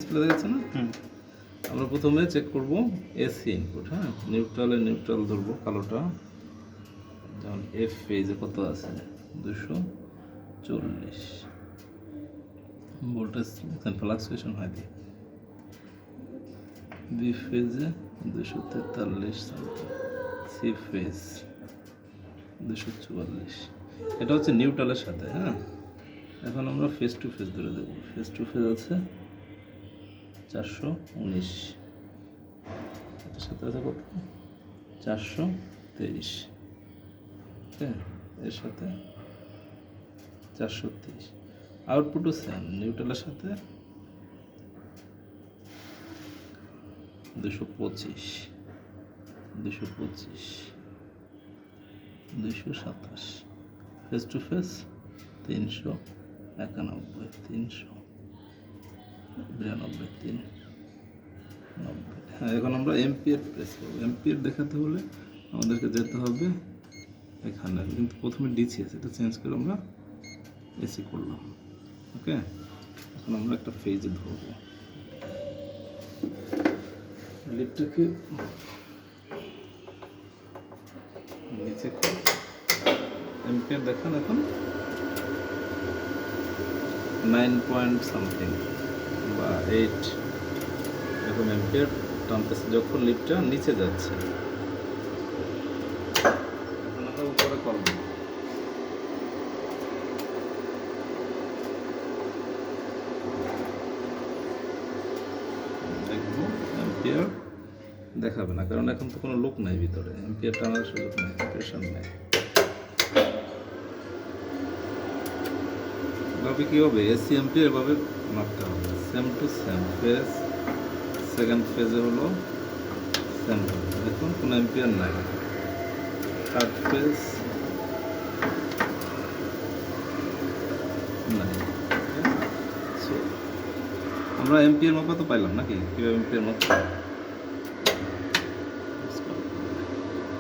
Display দেখাচ্ছে না? আমরা প্রথমে চেক করব এসি ইনপুট। হ্যাঁ, নিউট্রাল ধরবো কালোটা, যেমন এফ ফেজে কত আছে 240 ভোল্টেজ ফ্লাকচুয়েশন হয় দিয়ে, বি ফেজে 243 সামথিং, সি ফেজ 244। এটা হচ্ছে নিউট্রালের সাথে। হ্যাঁ, এখন আমরা ফেস টু ফেস ধরে দেবো। ফেস টু ফেজ আছে 419, এটার সাথে আছে কত 423, হ্যাঁ, এর সাথে 423। আউটপুটও সেম, নিউট্রালের সাথে 225, 227, ফেস টু ফেস 391, 392, 390। হ্যাঁ, এখন আমরা এম্পিয়ার প্রেস করবো। এম্পিয়ার দেখাতে হলে আমাদেরকে যেতে হবে এখানে, কিন্তু প্রথমে ডিসি আছে, এটা চেঞ্জ করে আমরা এসি করলাম। ওকে, এখন আমরা একটা ফেজে ধরবো। লিডটাকে নিচে করে এম্পিয়ার দেখান, এখন 9 পয়েন্ট সামথিং বা 8 এখন এম্পিয়ার টানতেছে যখন লিফটটা নিচে যাচ্ছে। এখন আমরা উপরে করব, দেখবো এম্পিয়ার দেখাবে না, কারণ এখন তো কোনো লোক নাই ভিতরে, এম্পিয়ার টানার সুযোগ নেই, প্রেশার নেই। এভাবে কী হবে, এসি এম্পিয়ার এভাবে মাপতে হবে, same to same phase. Second ফেজে হলো সেম হবে, দেখুন কোনো এম্পিয়ার নাই। থার্ড ফেজ নাই। আমরা এম্পিয়ার মাপা তো পাইলাম নাকি, কীভাবে এম্পিয়ার মাপতে